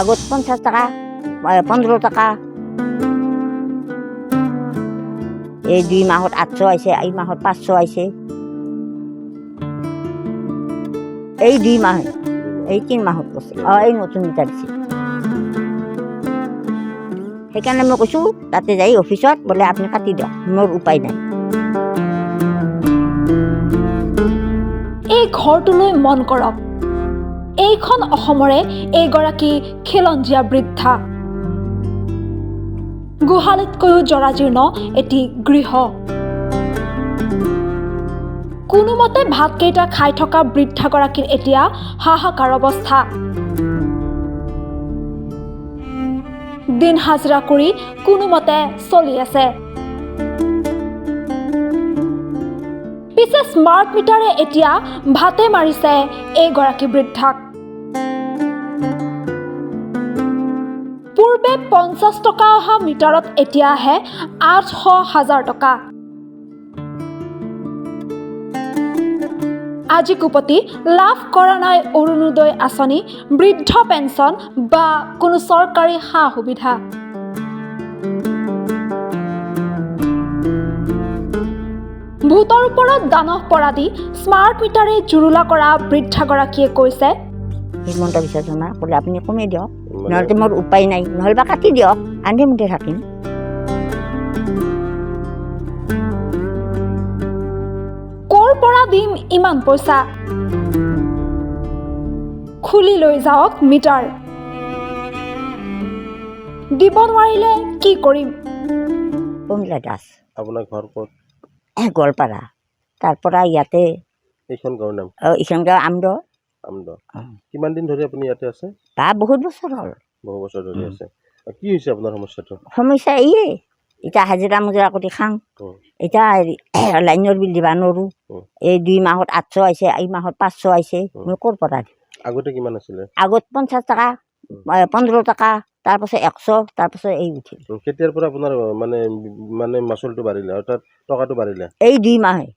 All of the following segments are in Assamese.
আগত 50 টাকা 15 টাকা এই 2 মাহত 800 আইছে এই মাহত 500 আইছে এই 2 মাহ এই 3 মাহত কৈছে এই নতুন মিটাৰ দিছে সেইকাৰণে মই কৈছোঁ তাতে যাই অফিচত বোলে আপুনি কাটি দিয়ক মোৰ উপায় নাই এই ঘৰটোলৈ মন কৰক এইখন অসমৰে এগৰাকী খিলঞ্জীয়া বৃদ্ধা গোহালিতকৈও জৰাজীৰ্ণ এটি গৃহ কোনোমতে ভাতকেইটা খাই থকা বৃদ্ধাগৰাকীৰ এতিয়া হাহাকাৰ অৱস্থা দিন হাজিৰা কৰি কোনোমতে চলি আছে পিছে স্মাৰ্ট মিটাৰে এতিয়া ভাতে মাৰিছে এইগৰাকী বৃদ্ধাক পূৰ্বে 50 টকা অহা মিটাৰত এতিয়া আহে 800,000 টকা আজি কুপতি লাভ কৰা নাই অৰুণোদয় আঁচনি বৃদ্ধ পেঞ্চন বা কোনো চৰকাৰী সা সুবিধা ভূতৰ ওপৰত দানহ পৰা দি স্মাৰ্ট মিটাৰে জুৰুলা কৰা বৃদ্ধাগৰাকীয়ে কৈছে হিমন্ত বিশ্ব শৰ্মা ক'লে আপুনি কমাই দিয়ক নহ'লে মোৰ উপায় নাই নহ'লে বা কাটি দিয়ক আন্ধে মুঠে থাকিম ক'ৰ পৰা দিম ইমান পইচা খুলি লৈ যাওক মিটাৰ দিব নোৱাৰিলে কি কৰিম কমিলা দাস আপোনাৰ ঘৰ ক'ত গোৱালপাৰা তাৰপৰা ইয়াতে এইখন গাঁৱৰ নাম এইখন গাঁও আমদ কিমান দিন ধৰি আপুনি ইয়াতে আছে বা বহুত বছৰ হ'ল বহু বছৰ ধৰি আছে কি হৈছে আপোনাৰ সমস্যাটো সমস্যা ইয়ে এতিয়া হাজিৰা মুজিৰা কৰি খাওঁ এতিয়া লাইনৰ বিল দিব নোৱাৰোঁ এই 2 মাহত 800 আইছে এই মাহত 500 আইছে মই ক'ৰ পৰা দিম আগতে কিমান আছিলে আগত 50 টাকা 15 টাকা তাৰপাছত 100 তাৰপাছত এই উঠিল কেতিয়াৰ পৰা আপোনাৰ মানে মাচুলটো বাঢ়িলে অৰ্থাৎ টকাটো বাঢ়িলে এই 2 মাহে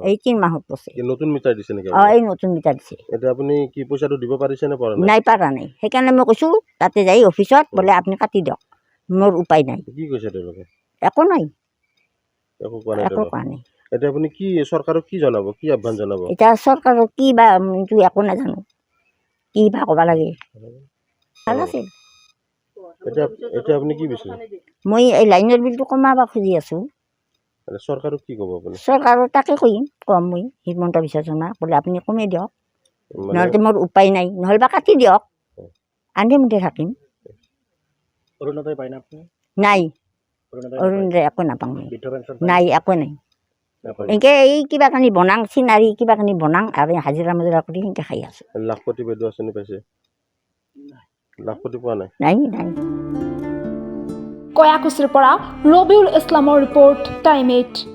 এই 3 মাহত কৈছে নতুন মিটাৰ দিছে নেকি এই নতুন মিটাৰ দিছে এতিয়া আপুনি কি পইচাটো দিব পাৰিছে নে পৰা নাই পাৰা নাই সেইকাৰণে মই কৈছোঁ তাতে যাই অফিচত বোলে আপুনি কাটি দিয়ক মোৰ উপায় নাই কি কৈছে তেওঁলোকে একো নাই একো কোৱা নাই একো কোৱা নাই এতিয়া আপুনি কি চৰকাৰক কি জনাব কি আহ্বান জনাব এতিয়া চৰকাৰক কি বা এইটো একো নাজানো কি বা ক'ব লাগে ভাল আছিল এতিয়া আপুনি কি বিচাৰে মই এই লাইনৰ বিলটো কমাব খুজি আছোঁ চৰকাৰক কি ক'ব আপুনি চৰকাৰৰ তাকে কম মই হিমন্ত বিশ্ব শৰ্মা বোলে আপুনি কমাই দিয়ক নহ'লে মোৰ উপায় নাই নহ'লে বা কাটি দিয়ক আন্ধে মুঠে থাকিম অৰুণোদয় পায় না আপুনি নাই অৰুণোদয় একো নাপাওঁ নাই একো নাই এনেকৈ এই কিবা কানি বনাং চিনাৰী কিবা কানি বনাং আৰু হাজিৰা মুজিৰা কৰি সেনেকৈ খাই আছোঁ লাখপতি বাইদেউ আঁচনি পাইছে লাখপতি পোৱা নাই নাই নাই কয়াকুছিৰ পৰা ৰবিউল ইছলামৰ ৰিপৰ্ট টাইম 8